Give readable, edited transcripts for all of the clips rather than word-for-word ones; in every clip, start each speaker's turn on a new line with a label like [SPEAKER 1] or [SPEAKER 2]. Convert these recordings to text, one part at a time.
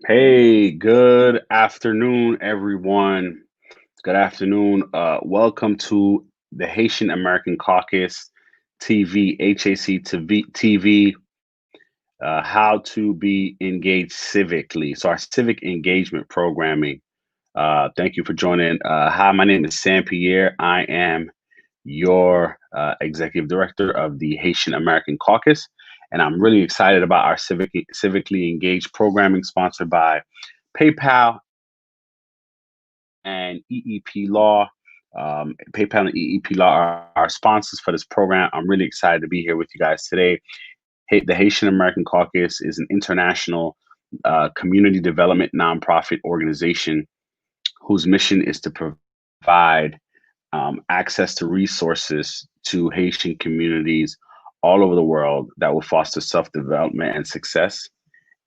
[SPEAKER 1] Hey, good afternoon, everyone. Good afternoon. Welcome to the Haitian American Caucus TV, HAC TV, How to Be Engaged Civically. So, our civic engagement programming. Thank you for joining. Hi, my name is Sam Pierre. I am your executive director of the Haitian American Caucus. And I'm really excited about our civically engaged programming sponsored by PayPal and EEP Law. PayPal and EEP Law are our sponsors for this program. I'm really excited to be here with you guys today. The Haitian American Caucus is an international community development nonprofit organization whose mission is to provide access to resources to Haitian communities all over the world that will foster self development and success.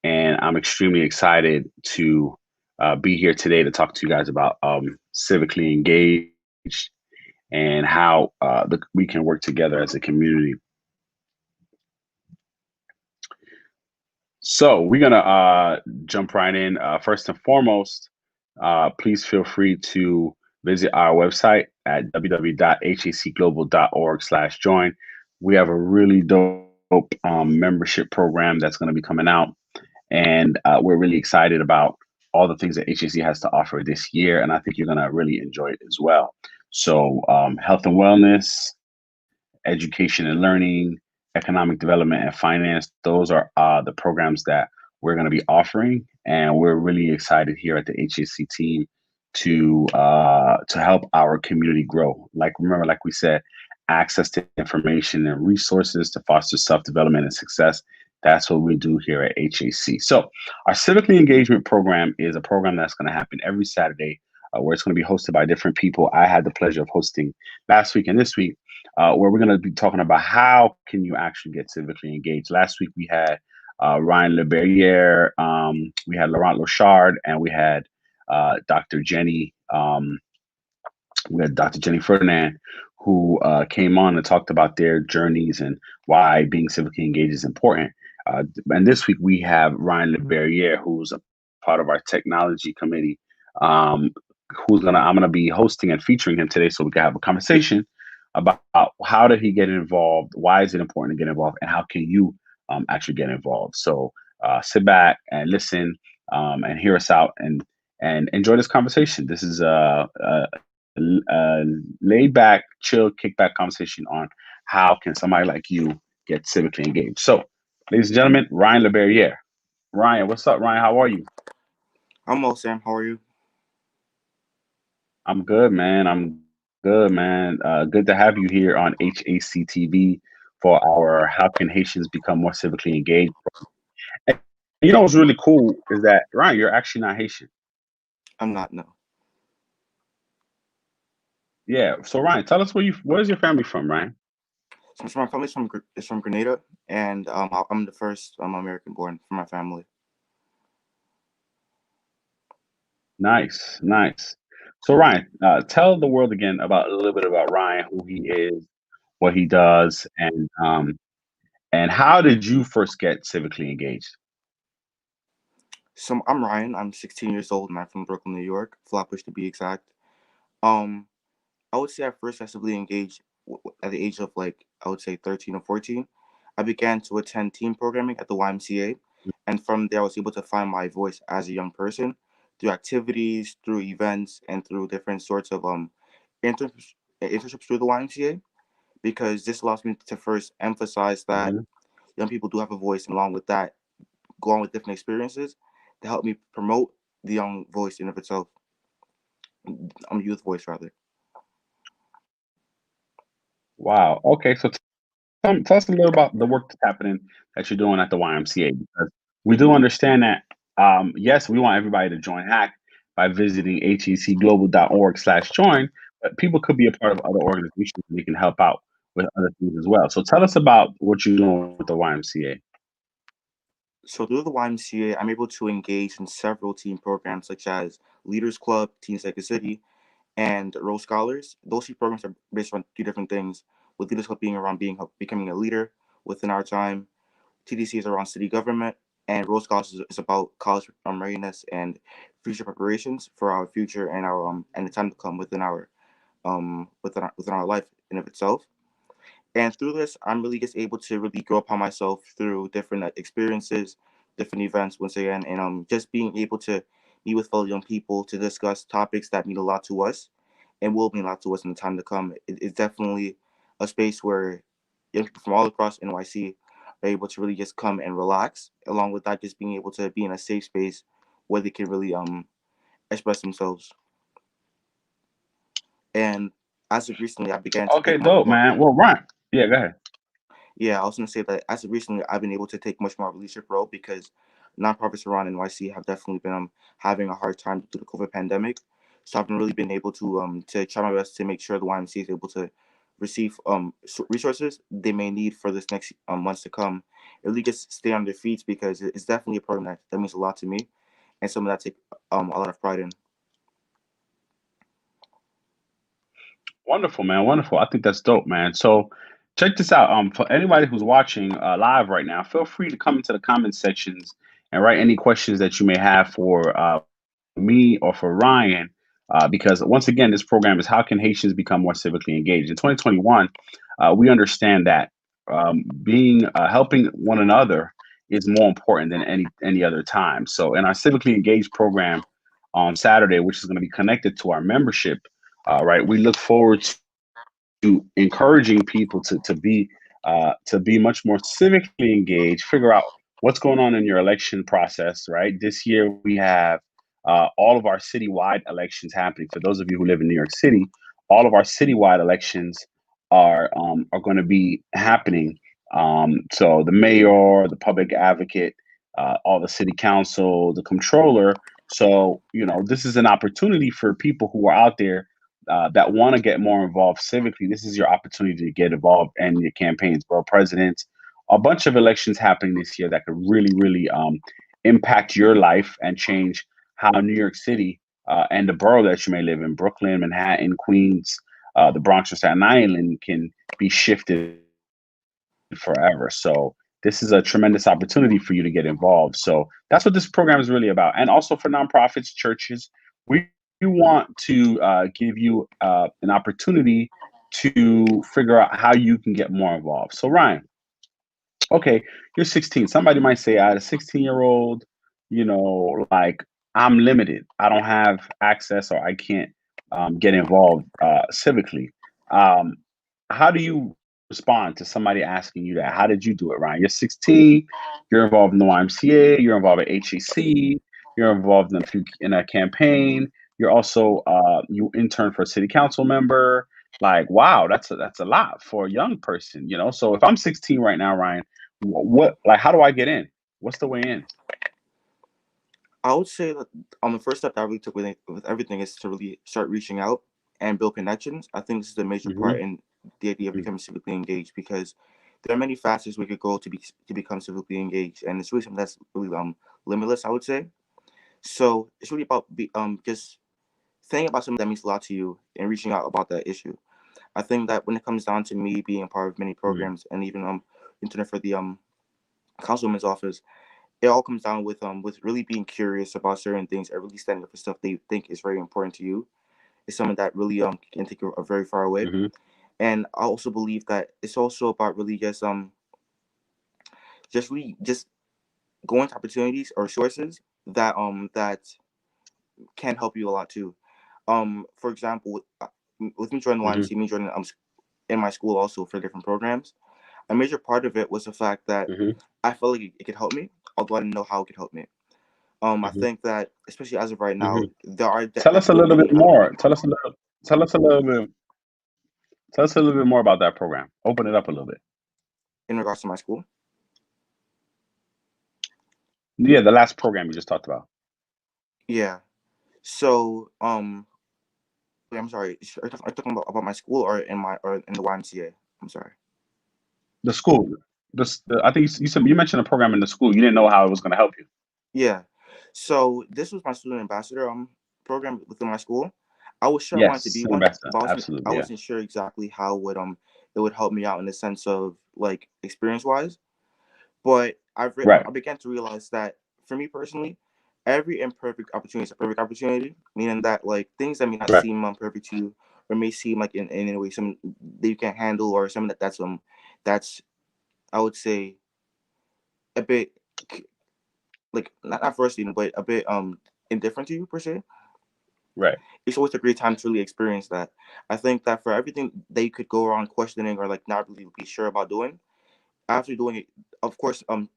[SPEAKER 1] And I'm extremely excited to be here today to talk to you guys about civically engaged and how we can work together as a community. So we're gonna jump right in. First and foremost, please feel free to visit our website at www.hacglobal.org/join. We have a really dope membership program that's going to be coming out, and we're really excited about all the things that HAC has to offer this year, and I think you're going to really enjoy it as well. So, health and wellness, education and learning, economic development, and finance. Those are the programs that we're going to be offering, and we're really excited here at the HAC team to help our community grow. Like remember, like we said, access to information and resources to foster self development and success. That's what we do here at HAC. So, our civically engagement program is a program that's going to happen every Saturday, where it's going to be hosted by different people. I had the pleasure of hosting last week and this week, where we're going to be talking about how can you actually get civically engaged. Last week we had Ryan LeBarrie, we had Laurent Lochard, and Dr. Jenny. We had Dr. Jenny Ferdinand, who came on and talked about their journeys and why being civically engaged is important. And this week we have Ryan LeBarrie, who's a part of our technology committee, um, I'm gonna be hosting and featuring him today, so we can have a conversation about how did he get involved, why is it important to get involved, and how can you actually get involved. So sit back and listen and hear us out and enjoy this conversation. This is a laid back, chill, kickback conversation on how can somebody like you get civically engaged. So, ladies and gentlemen, Ryan LeBarrie. Ryan, what's up, Ryan? How are you?
[SPEAKER 2] I'm well, Sam. How are you?
[SPEAKER 1] I'm good, man. I'm good, man. Good to have you here on HACTV for our How Can Haitians Become More Civically Engaged. And you know what's really cool is that, Ryan, you're actually not Haitian.
[SPEAKER 2] I'm not, no.
[SPEAKER 1] Yeah. So, Ryan, tell us where's your family from, Ryan?
[SPEAKER 2] So my family's from Grenada, and I'm the first American born from my family.
[SPEAKER 1] Nice, nice. So, Ryan, tell the world again about a little bit about Ryan, who he is, what he does, and how did you first get civically engaged?
[SPEAKER 2] So I'm Ryan. I'm 16 years old, and I'm from Brooklyn, New York, Flatbush to be exact. Um, I would say I first actively engaged at the age of I would say 13 or 14. I began to attend team programming at the YMCA, and from there I was able to find my voice as a young person through activities, through events, and through different sorts of internships through the YMCA. Because this allows me to first emphasize that
[SPEAKER 1] Mhm.
[SPEAKER 2] young people do have a voice, and along with that, go on with different experiences to help me promote the young voice in of itself. Youth voice rather.
[SPEAKER 1] Wow. Okay. So, tell us a little about the work that's happening that you're doing at the YMCA, because we do understand that, yes, we want everybody to join Hack by visiting hecglobal.org/join, but people could be a part of other organizations and they can help out with other things as well. So, tell us about what you're doing with the YMCA.
[SPEAKER 2] So through the YMCA, I'm able to engage in several team programs such as Leaders Club, Teens Like a City, and Rose Scholars. Those three programs are based on three different things. With Leaders Club being around becoming a leader within our time, TDC is around city government, and Rose Scholars is about college readiness and future preparations for our future and our and the time to come within within our life in of itself. And through this, I'm really just able to really grow upon myself through different experiences, different events once again, and just being able to meet with fellow young people to discuss topics that mean a lot to us and will mean a lot to us in the time to come. It's definitely a space where young people from all across NYC are able to really just come and relax. Along with that, just being able to be in a safe space where they can really express themselves. And as of recently, I began to
[SPEAKER 1] Okay,
[SPEAKER 2] take much
[SPEAKER 1] dope,
[SPEAKER 2] more.
[SPEAKER 1] man. Well, Ryan, yeah, go ahead.
[SPEAKER 2] Yeah, I was gonna say that as of recently, I've been able to take much more of a leadership role because nonprofits around NYC have definitely been having a hard time through the COVID pandemic. So I've been really been able to try my best to make sure the YMCA is able to receive resources they may need for this next months to come. It really just stay on their feet because it's definitely a program that means a lot to me and something that I take a lot of pride in.
[SPEAKER 1] Wonderful, man. Wonderful. I think that's dope, man. So check this out. For anybody who's watching live right now, feel free to come into the comment sections and write any questions that you may have for me or for Ryan. Because once again, this program is how can Haitians become more civically engaged. In 2021, we understand that being helping one another is more important than any other time. So in our civically engaged program on Saturday, which is going to be connected to our membership, right? We look forward to encouraging people to be much more civically engaged, figure out what's going on in your election process, right? This year we have all of our citywide elections happening. For those of you who live in New York City, all of our citywide elections are going to be happening. So the mayor, the public advocate, all the city council, the controller. So this is an opportunity for people who are out there that want to get more involved civically. This is your opportunity to get involved in your campaigns, borough presidents, a bunch of elections happening this year that could really impact your life and change how New York City and the borough that you may live in, Brooklyn, Manhattan, Queens, the Bronx, or Staten Island, can be shifted forever. So this is a tremendous opportunity for you to get involved. So that's what this program is really about. And also for nonprofits, churches, we want to give you an opportunity to figure out how you can get more involved. So Ryan, okay, you're 16. Somebody might say, I had a 16-year-old, like I'm limited. I don't have access or I can't get involved civically. Um, how do you respond to somebody asking you that? How did you do it, Ryan? You're 16, you're involved in the YMCA, you're involved at HAC, you're involved in a campaign, you're also you intern for a city council member. Like, wow, that's a lot for a young person. So if I'm 16 right now, Ryan, what like how do I get in? What's the way in?
[SPEAKER 2] I would say that the first step that I really took with everything is to really start reaching out and build connections. I think this is a major part
[SPEAKER 1] Hmm.
[SPEAKER 2] in the idea of becoming civically engaged because there are many facets we could go to become civically engaged, and it's really something that's really limitless. I would say so. It's really about just thinking about something that means a lot to you and reaching out about that issue. I think that when it comes down to me being a part of many programs and even internet for the councilwoman's office, it all comes down with really being curious about certain things and really standing up for stuff they think is very important to you. It's something that really can take you very far away.
[SPEAKER 1] Hmm.
[SPEAKER 2] And I also believe that it's also about really just really just going to opportunities or sources that can help you a lot too. For example, with me joining the
[SPEAKER 1] Hmm.
[SPEAKER 2] YMCA, me joining in my school also for different programs. A major part of it was the fact that
[SPEAKER 1] Hmm.
[SPEAKER 2] I felt like it could help me, although I didn't know how it could help me. I
[SPEAKER 1] Hmm.
[SPEAKER 2] think that especially as of right now,
[SPEAKER 1] Hmm.
[SPEAKER 2] there are
[SPEAKER 1] Tell us a
[SPEAKER 2] definitely
[SPEAKER 1] little bit
[SPEAKER 2] many
[SPEAKER 1] more. Tell us a little bit. Tell us a little bit more about that program. Open it up a little bit.
[SPEAKER 2] in regards to my school.
[SPEAKER 1] Yeah, the last program you just talked about.
[SPEAKER 2] Yeah. So wait, I'm sorry. Are you talking about my school or in the YMCA? I'm sorry.
[SPEAKER 1] The school. I think you mentioned a program in the school. You didn't know how it was going to help you.
[SPEAKER 2] Yeah. So this was my student ambassador program within my school. I was sure I wanted
[SPEAKER 1] Yes,
[SPEAKER 2] to be
[SPEAKER 1] Center
[SPEAKER 2] one,
[SPEAKER 1] Ambassador.
[SPEAKER 2] but I
[SPEAKER 1] Absolutely, yeah.
[SPEAKER 2] wasn't sure exactly how would it would help me out in the sense of like experience wise. But
[SPEAKER 1] Right.
[SPEAKER 2] I began to realize that for me personally, every imperfect opportunity is a perfect opportunity. Meaning that like things that may not
[SPEAKER 1] Right.
[SPEAKER 2] seem perfect to you, or may seem like in any way some that you can't handle, or something that's I would say a bit like not frustrating, but a bit indifferent to you per se.
[SPEAKER 1] Right.
[SPEAKER 2] It's always a great time to really experience that. I think that for everything that you could go around questioning or like not really be sure about doing, after doing it, some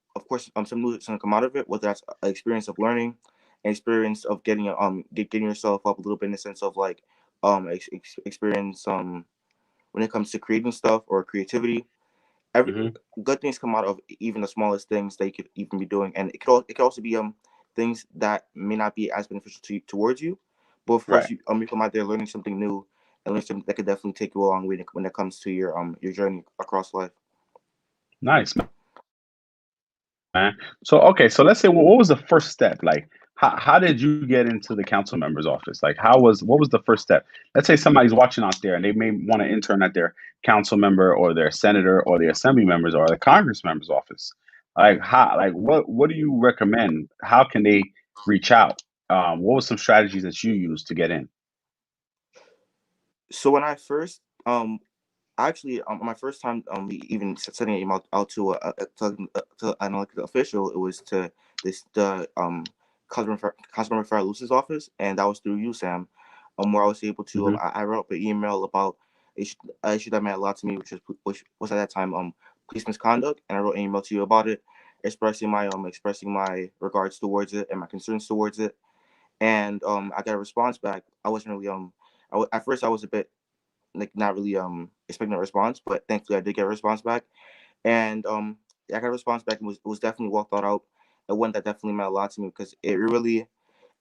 [SPEAKER 2] new is gonna come out of it. Whether that's an experience of learning, an experience of getting yourself up a little bit in the sense of like experience when it comes to creating stuff or creativity. Every
[SPEAKER 1] Hmm.
[SPEAKER 2] good things come out of even the smallest things that you could even be doing, and it could also be things that may not be as beneficial to you, towards you, but of course
[SPEAKER 1] Right.
[SPEAKER 2] you come out there learning something new and learn something that could definitely take you a long way when it comes to your journey across life.
[SPEAKER 1] Nice, man. So okay, so let's say what was the first step? Like how did you get into the council member's office? Like what was the first step? Let's say somebody's watching out there and they may want to intern at their council member or their senator or the assembly members or the congress member's office. Like how like what do you recommend? How can they reach out? What were some strategies that you used to get in?
[SPEAKER 2] So when I first actually my first time even sending an email out to an elected official, it was to this the Councilmember Farrell Luce's office, and that was through USAM, where I was able to
[SPEAKER 1] Hmm.
[SPEAKER 2] I wrote an email about a issue that meant a lot to me, which was at that time police misconduct, and I wrote an email to you about it, expressing my regards towards it and my concerns towards it, and I got a response back. I wasn't really at first I was a bit like not really expecting a response, but thankfully I did get a response back, and I got a response back and was definitely well thought out, and one that definitely meant a lot to me because it really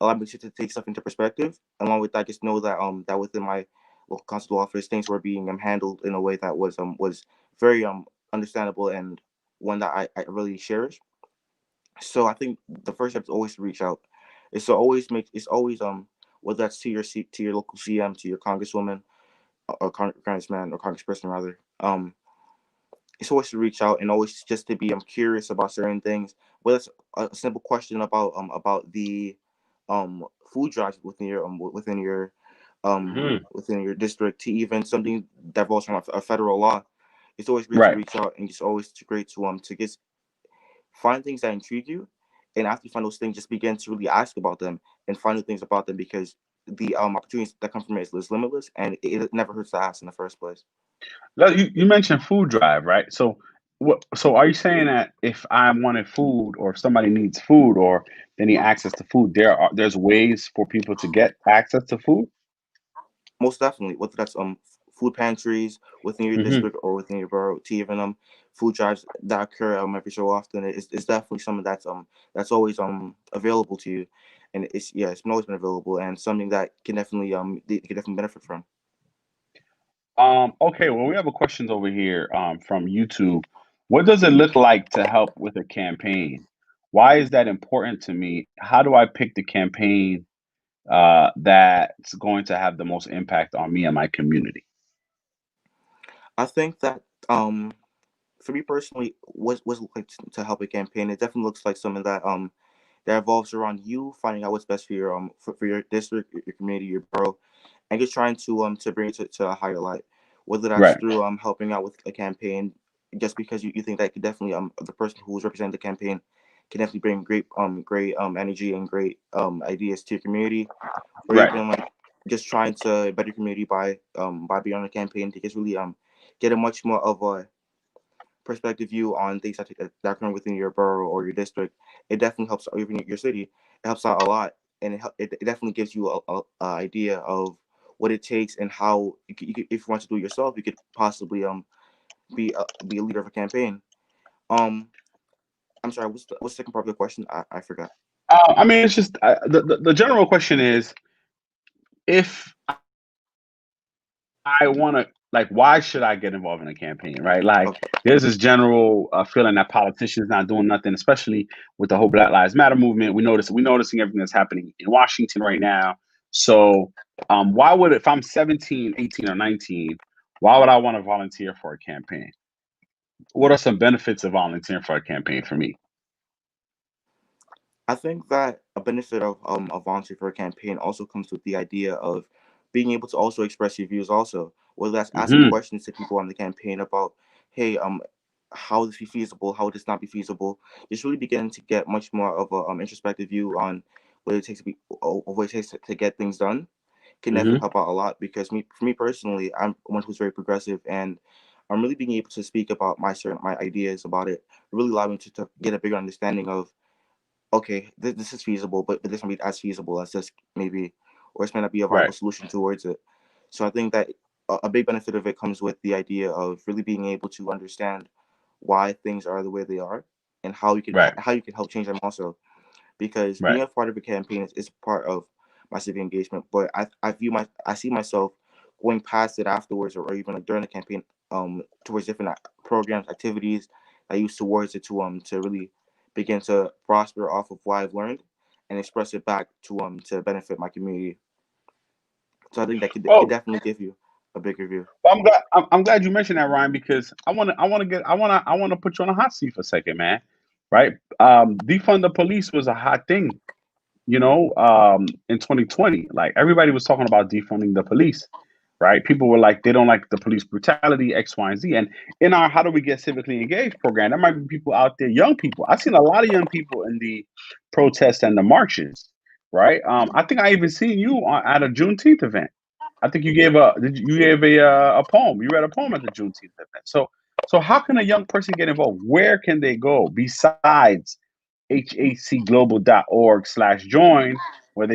[SPEAKER 2] allowed me to take stuff into perspective. Along with that, just know that that within my local constable office, things were being handled in a way that was very understandable and one that I really cherish. So I think the first step is always to reach out. It's always whether that's to to your local CM, to your congresswoman or congressman or congressperson rather. It's always to reach out and always just to be curious about certain things. Whether it's a simple question about the food drives
[SPEAKER 1] Hmm.
[SPEAKER 2] within your district to even something that involves from a federal law. It's always great to
[SPEAKER 1] Right.
[SPEAKER 2] reach out and it's always great to get find things that intrigue you, and after you find those things, just begin to really ask about them and find new things about them because the opportunities that come from it is limitless, and it never hurts to ask in the first place.
[SPEAKER 1] Now, you mentioned food drive, right? So what so are you saying that if I wanted food or if somebody needs food or they need access to food, there's ways for people to get access to food?
[SPEAKER 2] Most definitely, whether that's food pantries within your
[SPEAKER 1] Hmm.
[SPEAKER 2] district or within your borough, to even food drives that occur every so often, it's definitely something that's always available to you, and it's always been available and something that can definitely they can definitely benefit from.
[SPEAKER 1] Okay, well, we have a questions over here from YouTube. What does it look like to help with a campaign? Why is that important to me? How do I pick the campaign that's going to have the most impact on me and my community?
[SPEAKER 2] I think that for me personally, what's it like to help a campaign? It definitely looks like something that revolves around you finding out what's best for your for your district, your community, your borough, and just trying to bring it to a higher light. Whether that's
[SPEAKER 1] Right,
[SPEAKER 2] through helping out with a campaign, just because you think that could definitely the person who's representing the campaign can definitely bring great energy and great ideas to your community, or
[SPEAKER 1] right.
[SPEAKER 2] even like just trying to better your community by being on a campaign to just really get a much more of a perspective view on things that occur within your borough or your district. It definitely helps, or even your city. It helps out a lot, and it definitely gives you a idea of what it takes and how if you want to do it yourself, you could possibly be a leader of a campaign. Um, I'm sorry. What's the second part of the question? I forgot.
[SPEAKER 1] I mean, it's just the general question is if I want to like, why should I get involved in a campaign, right? Like,
[SPEAKER 2] Okay.
[SPEAKER 1] there's this general feeling that politicians not doing nothing, especially with the whole Black Lives Matter movement. We're noticing everything that's happening in Washington right now. So, why would if I'm 17, 18, or 19, why would I want to volunteer for a campaign? What are some benefits of volunteering for a campaign for me?
[SPEAKER 2] I think that a benefit of a volunteer for a campaign also comes with the idea of being able to also express your views also, whether that's asking
[SPEAKER 1] Hmm.
[SPEAKER 2] questions to people on the campaign about, hey, how would this be feasible, how would this not be feasible, just really beginning to get much more of a introspective view on what it takes to be of what it takes to get things done can definitely
[SPEAKER 1] Hmm.
[SPEAKER 2] help out a lot because for me personally, I'm one who's very progressive and I'm really being able to speak about my ideas about it, really allowing me to get a bigger understanding of okay, this is feasible, but this might be as feasible as this maybe, or this might not be a
[SPEAKER 1] Right.
[SPEAKER 2] viable solution towards it. So I think that a big benefit of it comes with the idea of really being able to understand why things are the way they are and
[SPEAKER 1] Right.
[SPEAKER 2] how you can help change them also. Because being
[SPEAKER 1] Right.
[SPEAKER 2] a part of a campaign is part of my civic engagement, but I see myself going past it afterwards or even like during the campaign towards different programs activities I use towards it to really begin to prosper off of what I've learned and express it back to benefit my community. So I think that could
[SPEAKER 1] Well,
[SPEAKER 2] definitely give you a bigger view.
[SPEAKER 1] I'm glad. I'm glad you mentioned that, Ryan, because I want to put you on a hot seat for a second, man. Right? Defund the police was a hot thing, in 2020. Like everybody was talking about defunding the police, right? People were like, they don't like the police brutality, X, Y, and Z. And in our How Do We Get Civically Engaged program, there might be people out there, young people. I've seen a lot of young people in the protests and the marches, right? I think I even seen you at a Juneteenth event. I think you gave a poem. You read a poem at the Juneteenth event. So how can a young person get involved? Where can they go besides hacglobal.org/join, where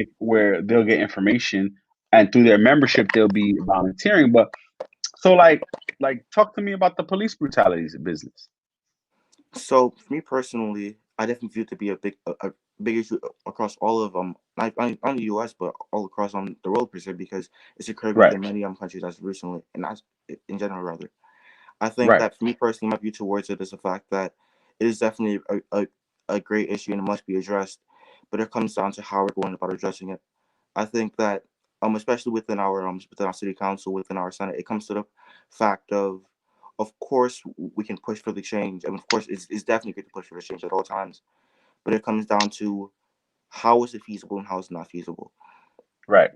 [SPEAKER 1] they'll get information, and through their membership they'll be volunteering. But so talk to me about the police brutalities business.
[SPEAKER 2] So for me personally, I definitely view it to be a big issue across all of not only the U.S. but all across the world per se because it's occurred
[SPEAKER 1] Right,
[SPEAKER 2] within many countries as recently and as in general rather. I think
[SPEAKER 1] right.
[SPEAKER 2] that for me personally, my view towards it is the fact that it is definitely a great issue and it must be addressed, but it comes down to how we're going about addressing it. I think that especially within our city council, within our senate, it comes to the fact of course we can push for the change, and of course it's definitely great to push for the change at all times. But it comes down to how is it feasible and how is it not feasible.
[SPEAKER 1] Right.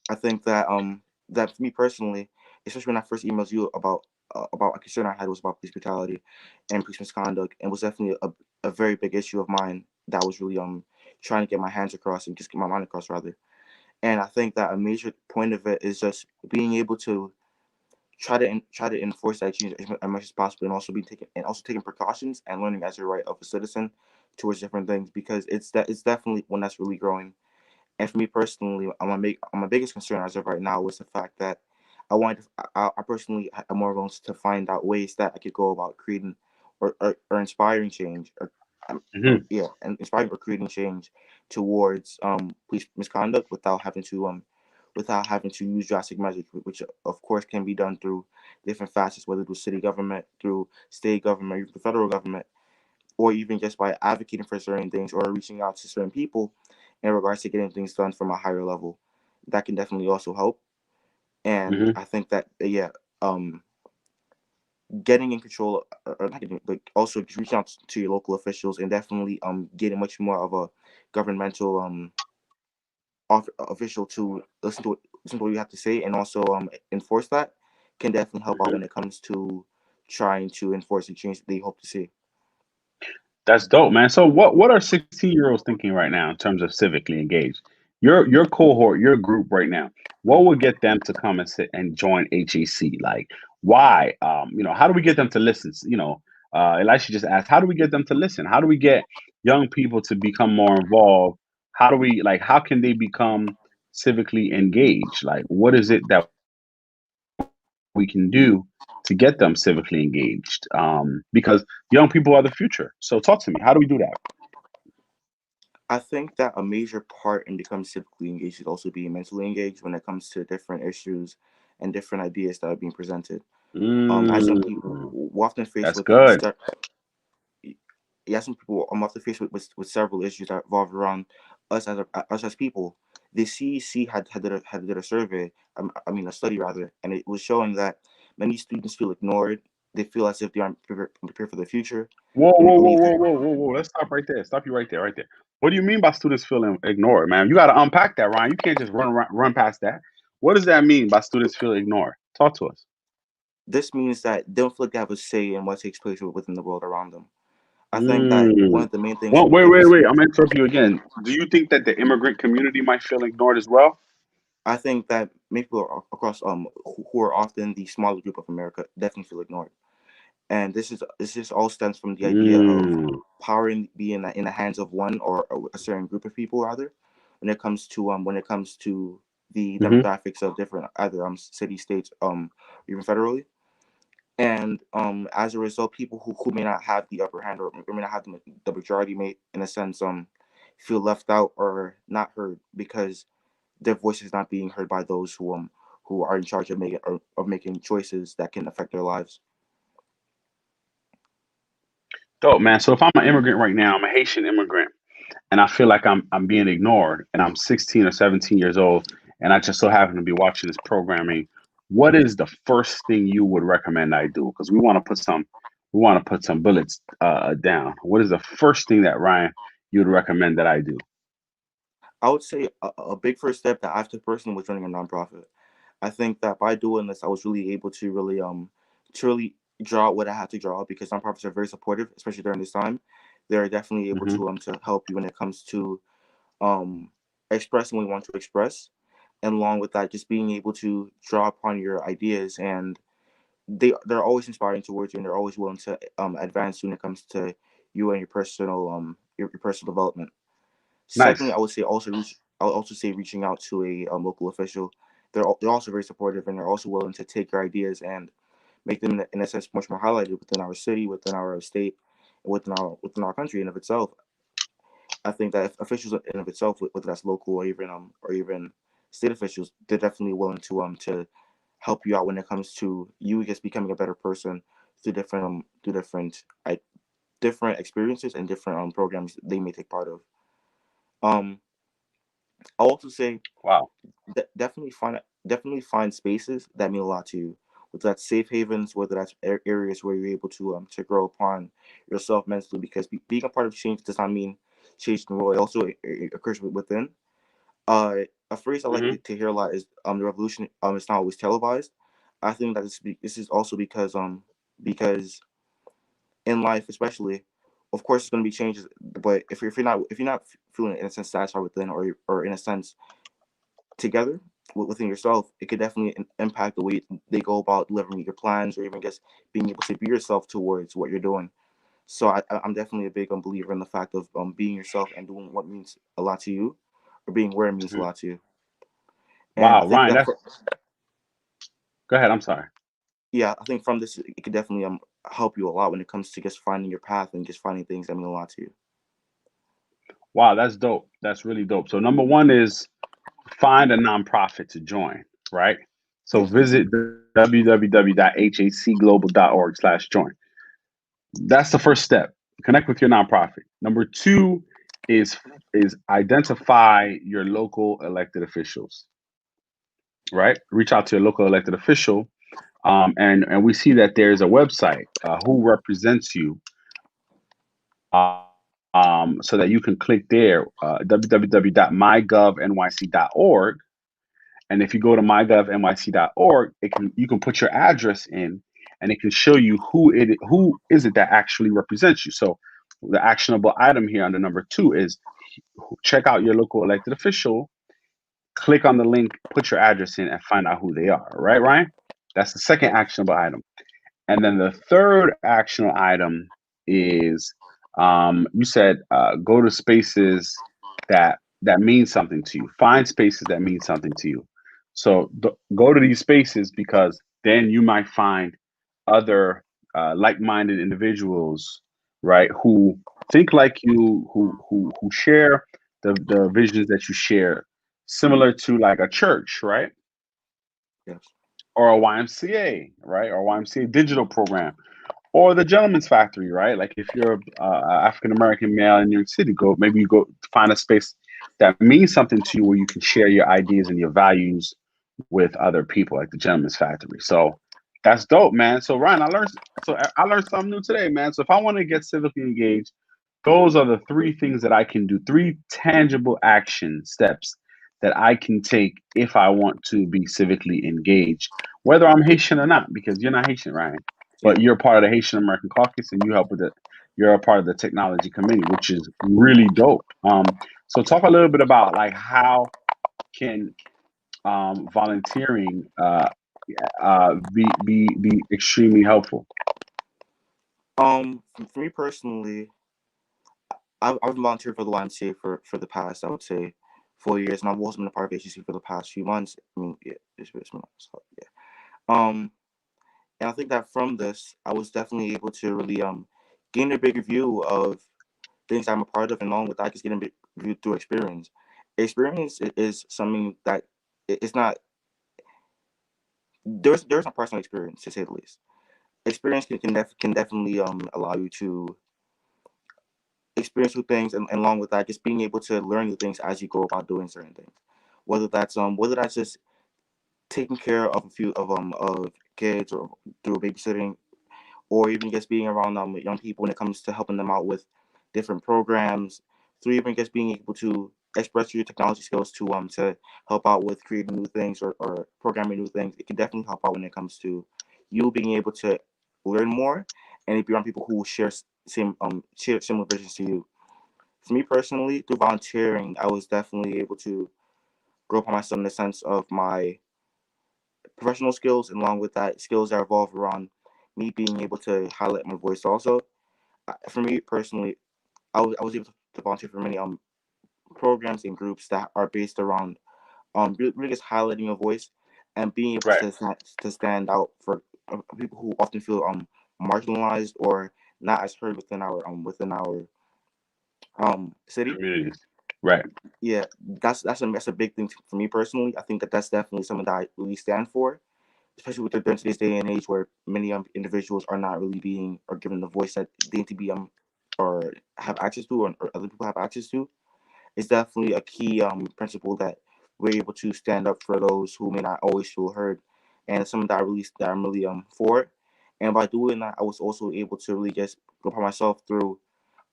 [SPEAKER 2] I think that for me personally, especially when I first emailed you about a concern I had was about police brutality and police misconduct, and was definitely a very big issue of mine that I was really trying to get my hands across and just get my mind across rather. And I think that a major point of it is just being able to try to enforce that change as much as possible, and also taking precautions and learning as your right of a citizen towards different things because it's definitely one that's really growing. And for me personally, my biggest concern as of right now was the fact that I personally am more willing to find out ways that I could go about creating or inspiring change or
[SPEAKER 1] Hmm.
[SPEAKER 2] yeah, and inspiring or creating change towards police misconduct without having to use drastic measures, which of course can be done through different facets, whether through city government, through state government, even the federal government, or even just by advocating for certain things or reaching out to certain people in regards to getting things done from a higher level. That can definitely also help. And
[SPEAKER 1] Hmm.
[SPEAKER 2] I think that yeah, um, getting in control or not getting, but also just reaching out to your local officials and definitely getting much more of a governmental official to listen to what you have to say and also enforce that can definitely help out when it comes to trying to enforce the change that they hope to see.
[SPEAKER 1] That's dope, man. So what are 16-year-olds thinking right now in terms of civically engaged? Your cohort, your group right now, what would get them to come and sit and join HAC? Like why? How do we get them to listen? Elisha just asked, how do we get them to listen? How do we get young people to become more involved? How can they become civically engaged? Like what is it that we can do to get them civically engaged? Because young people are the future. So talk to me. How do we do that?
[SPEAKER 2] I think that a major part in becoming civically engaged is also being mentally engaged when it comes to different issues and different ideas that are being presented. As young people,
[SPEAKER 1] Mm,
[SPEAKER 2] we're often faced
[SPEAKER 1] that's
[SPEAKER 2] with
[SPEAKER 1] good.
[SPEAKER 2] yeah, some people I'm often faced with several issues that revolve around us as people. The CEC had did a survey, a study rather, and it was showing that many students feel ignored. They feel as if they aren't prepared for the future,
[SPEAKER 1] Whoa,
[SPEAKER 2] and they
[SPEAKER 1] whoa, whoa,
[SPEAKER 2] believe that
[SPEAKER 1] whoa, whoa, whoa, whoa. Let's stop right there. Stop you right there, right there. What do you mean by students feeling ignored, man? You got to unpack that, Ryan. You can't just run past that. What does that mean by students feel ignored? Talk to us.
[SPEAKER 2] This means that they don't feel like they have a say in what takes place within the world around them. I think that one
[SPEAKER 1] Mm.
[SPEAKER 2] of the main things
[SPEAKER 1] Well,
[SPEAKER 2] we
[SPEAKER 1] wait,
[SPEAKER 2] can
[SPEAKER 1] wait,
[SPEAKER 2] see.
[SPEAKER 1] wait. I'm gonna interrupt you again. Do you think that the immigrant community might feel ignored as well?
[SPEAKER 2] I think that many people across who are often the smaller group of America definitely feel ignored, and this all stems from the idea of
[SPEAKER 1] Mm.
[SPEAKER 2] power being in the hands of one or a certain group of people rather, when it comes to the
[SPEAKER 1] Hmm.
[SPEAKER 2] demographics of different either city states even federally. And as a result, people who may not have the upper hand or may not have the majority may in a sense feel left out or not heard because their voice is not being heard by those who are in charge of making choices that can affect their lives.
[SPEAKER 1] Dope, man. So if I'm an immigrant right now, I'm a Haitian immigrant, and I feel like I'm being ignored, and I'm 16 or 17 years old, and I just so happen to be watching this programming. What is the first thing you would recommend I do? Because we want to put some bullets down. What is the first thing that Ryan you would recommend that I do?
[SPEAKER 2] I would say a big first step that I took personally was running a nonprofit. I think that by doing this, I was really able to really draw what I had to draw because nonprofits are very supportive, especially during this time. They're definitely able
[SPEAKER 1] Hmm.
[SPEAKER 2] to help you when it comes to um expressing what you want to express, and along with that, just being able to draw upon your ideas and they're always inspiring towards you and they're always willing to advance when it comes to you and your personal development. Secondly,
[SPEAKER 1] Nice.
[SPEAKER 2] I would also say reaching out to a local official. They're also very supportive and they're also willing to take your ideas and make them in a sense much more highlighted within our city, within our state, and within our country in of itself. I think that if officials in of itself, whether that's local or even state officials, they're definitely willing to help you out when it comes to you just becoming a better person through different experiences and different programs they may take part of. Um, I'll also say
[SPEAKER 1] Wow.
[SPEAKER 2] definitely find spaces that mean a lot to you. Whether that's safe havens, whether that's areas where you're able to grow upon yourself mentally, because being a part of change does not mean change in the world. It also occurs within. A phrase I like
[SPEAKER 1] Hmm.
[SPEAKER 2] to hear a lot is the revolution is not always televised. I think that this is also because in life, especially, of course, it's going to be changes. But if you're not feeling in a sense satisfied within or in a sense together within yourself, it could definitely impact the way they go about delivering your plans or even just being able to be yourself towards what you're doing. So I'm definitely a big believer in the fact of being yourself and doing what means a lot to you, or being where it means a
[SPEAKER 1] Hmm.
[SPEAKER 2] lot to you. And I
[SPEAKER 1] Wow,
[SPEAKER 2] think
[SPEAKER 1] Ryan,
[SPEAKER 2] that
[SPEAKER 1] that's go ahead. I'm sorry.
[SPEAKER 2] yeah, I think from this it could definitely help you a lot when it comes to just finding your path and just finding things that mean a lot to you.
[SPEAKER 1] Wow, that's dope. That's really dope. So number one is find a nonprofit to join, right? So
[SPEAKER 2] Yes.
[SPEAKER 1] visit www.hacglobal.org/join. That's the first step. Connect with your nonprofit. Number two is identify your local elected officials, right? Reach out to your local elected official, and we see that there's a website who represents you, so that you can click there, www.mygovnyc.org. And if you go to mygovnyc.org, you can put your address in, and it can show you who is it that actually represents you. So the actionable item here under number two is check out your local elected official, click on the link, put your address in, and find out who they are. Right, Ryan? That's the second
[SPEAKER 2] Yes.
[SPEAKER 1] actionable item. And then the third actionable item is you said go to spaces that mean something to you. Find spaces that mean something to you. So go to these spaces because then you might find other like-minded individuals, right? Who think like you, who share the visions that you share, similar to like a church, right?
[SPEAKER 2] Yes.
[SPEAKER 1] Or a YMCA, right? Or YMCA digital program or the gentleman's factory, right? Like if you're African American male in New York City, go maybe you go find a space that means something to you where you can share your ideas and your values with other people, like the gentleman's factory. So that's dope, man. So Ryan, I learned something new today, man. So if I want to get civically engaged, those are the three things that I can do, three tangible action steps that I can take if I want to be civically engaged, whether I'm Haitian or not, because you're not Haitian, Ryan, but
[SPEAKER 2] Yeah.
[SPEAKER 1] you're part of the Haitian American Caucus and you help with it. You're a part of the technology committee, which is really dope. So talk a little bit about like how can volunteering be extremely helpful.
[SPEAKER 2] For me personally, I've been volunteering for the YMCA for the past, I would say, 4 years, and I've also been a part of HCC for the past few months. I mean, yeah, it's been, so, yeah. And I think that from this, I was definitely able to really gain a bigger view of things I'm a part of, and along with that, just getting a big view through experience. Experience is something that it's not. There's no personal experience, to say the least. Experience can definitely allow you to experience new things, and along with that, just being able to learn new things as you go about doing certain things. Whether that's just taking care of a few of kids, or through babysitting, or even just being around young people when it comes to helping them out with different programs, through even just being able to express your technology skills to help out with creating new things, or programming new things. It can definitely help out when it comes to you being able to learn more, and be around people who share similar visions to you. For me personally, through volunteering, I was definitely able to grow upon myself in the sense of my professional skills, and along with that, skills that revolve around me being able to highlight my voice also. For me personally, I was able to volunteer for many programs and groups that are based around really just highlighting your voice, and being able
[SPEAKER 1] Right.
[SPEAKER 2] to stand out for people who often feel marginalized, or not as heard within our city.
[SPEAKER 1] Communities. Right.
[SPEAKER 2] Yeah, that's a big thing for me personally. I think that that's definitely something that I really stand for, especially with during today's day and age, where many individuals are not really being or given the voice that they need to be or have access to, or other people have access to. It's definitely a key principle that we're able to stand up for those who may not always feel heard, and it's something that I'm really for. And by doing that, I was also able to really just prepare myself through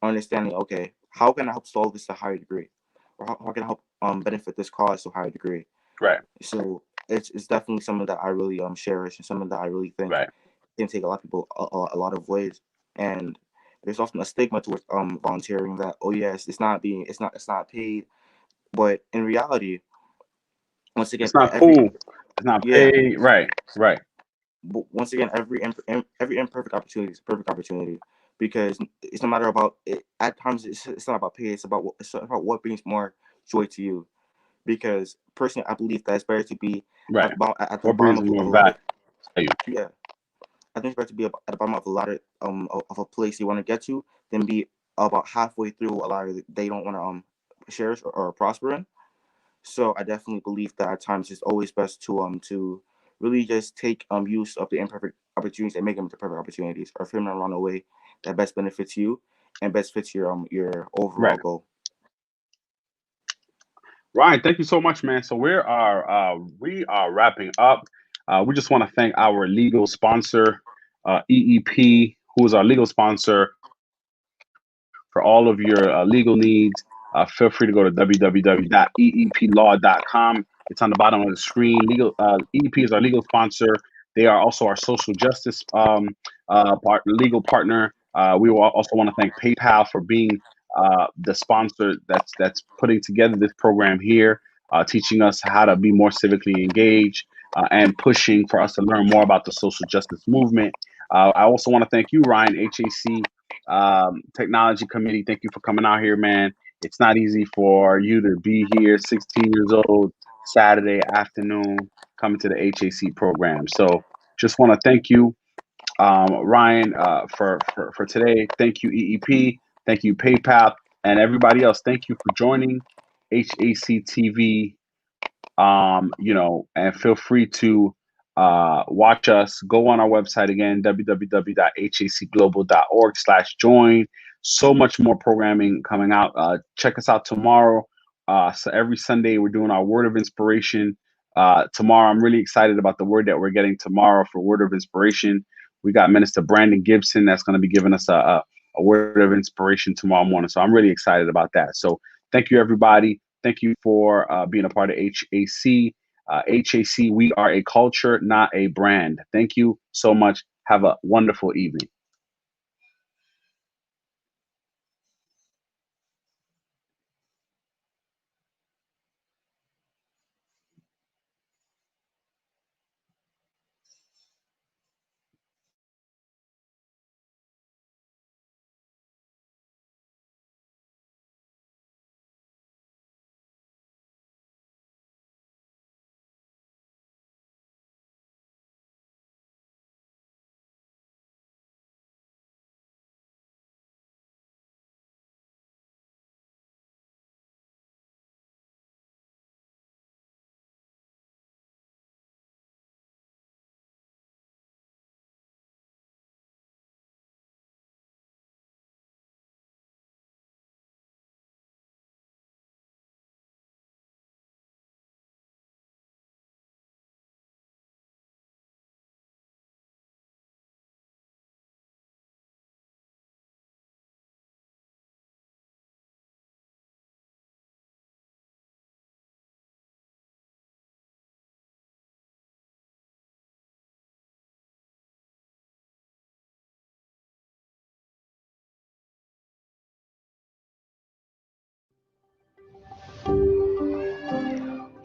[SPEAKER 2] understanding, okay, how can I help solve this to a higher degree, or how can I help benefit this cause to a higher degree.
[SPEAKER 1] Right.
[SPEAKER 2] So it's definitely something that I really cherish, and something that I really think
[SPEAKER 1] Right.
[SPEAKER 2] can take a lot of people a lot of ways. And there's often a stigma towards volunteering, that, oh yes, it's not paid, but in reality, once again,
[SPEAKER 1] It's not
[SPEAKER 2] every
[SPEAKER 1] cool. It's not
[SPEAKER 2] yeah,
[SPEAKER 1] paid. Right. Right.
[SPEAKER 2] but once again, every imperfect opportunity is a perfect opportunity, because it's no matter about it. At times, it's not about pay. It's about what brings more joy to you. Because personally, I believe that it's better to be
[SPEAKER 1] Right.
[SPEAKER 2] at the
[SPEAKER 1] What
[SPEAKER 2] bottom
[SPEAKER 1] brings
[SPEAKER 2] of,
[SPEAKER 1] more
[SPEAKER 2] a ladder.
[SPEAKER 1] value?
[SPEAKER 2] Yeah, I think it's better to be at the bottom of a ladder of a place you want to get to, than be about halfway through a ladder that they don't want to cherish, or prosper in. So I definitely believe that at times it's always best to really just take use of the imperfect opportunities and make them into perfect opportunities, or frame them around a way that best benefits you and best fits your overall
[SPEAKER 1] Right.
[SPEAKER 2] goal.
[SPEAKER 1] Ryan, thank you so much, man. So we are wrapping up. We just want to thank our legal sponsor, EEP, who is our legal sponsor for all of your legal needs. Feel free to go to www.eeplaw.com. It's on the bottom of the screen. EEP is our legal sponsor. They are also our social justice legal partner. We will also want to thank PayPal for being the sponsor that's putting together this program here, teaching us how to be more civically engaged and pushing for us to learn more about the social justice movement. I also want to thank you, Ryan, HAC Technology Committee. Thank you for coming out here, man. It's not easy for you to be here, 16 years old, Saturday afternoon, coming to the HAC program. So just want to thank you, Ryan, for today. Thank you, EEP. Thank you, PayPal, and everybody else. Thank you for joining HAC TV. And feel free to watch us. Go on our website again, www.hacglobal.org/join. So much more programming coming out. Check us out tomorrow. So every Sunday we're doing our word of inspiration. Tomorrow, I'm really excited about the word that we're getting tomorrow for word of inspiration. We got Minister Brandon Gibson that's going to be giving us a word of inspiration tomorrow morning. So I'm really excited about that. So thank you, everybody. Thank you for being a part of HAC. HAC, we are a culture, not a brand. Thank you so much. Have a wonderful evening.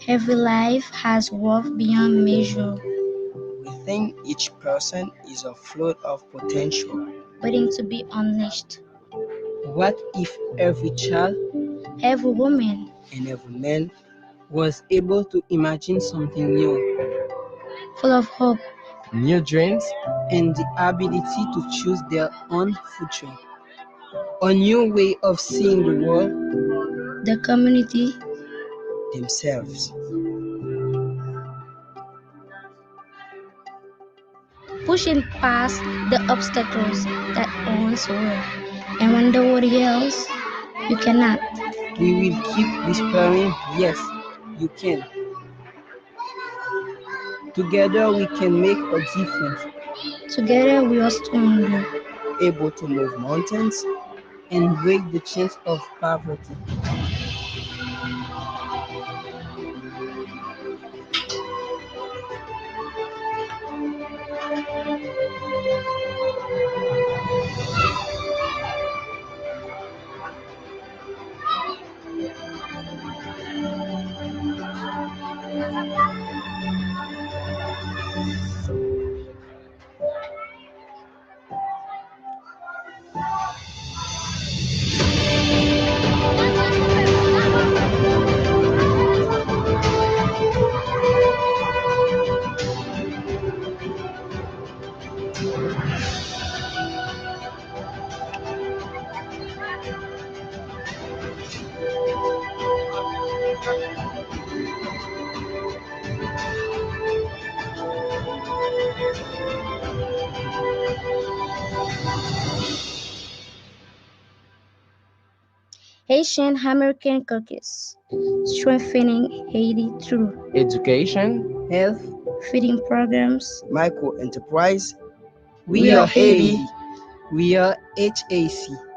[SPEAKER 3] Every life has worth beyond measure,
[SPEAKER 4] Within each person is a flood of potential.
[SPEAKER 3] waiting to be unleashed.
[SPEAKER 4] What if every child
[SPEAKER 3] Every woman,
[SPEAKER 4] and every man was able to imagine something new,
[SPEAKER 3] full of hope,
[SPEAKER 4] new dreams, and the ability to choose their own future? A new way of seeing the world,
[SPEAKER 3] the community,
[SPEAKER 4] themselves.
[SPEAKER 3] pushing past the obstacles that once were. And when the world yells, you cannot.
[SPEAKER 4] We will keep whispering, yes, you can. Together we can make a difference,
[SPEAKER 3] Together we are stronger.
[SPEAKER 4] able to move mountains and break the chains of poverty.
[SPEAKER 3] Haitian American Caucus, strengthening Haiti through
[SPEAKER 4] Education, health,
[SPEAKER 3] feeding programs.
[SPEAKER 4] micro enterprise.
[SPEAKER 3] We
[SPEAKER 4] We
[SPEAKER 3] are
[SPEAKER 4] are
[SPEAKER 3] Haiti.
[SPEAKER 4] Haiti. We are HAC.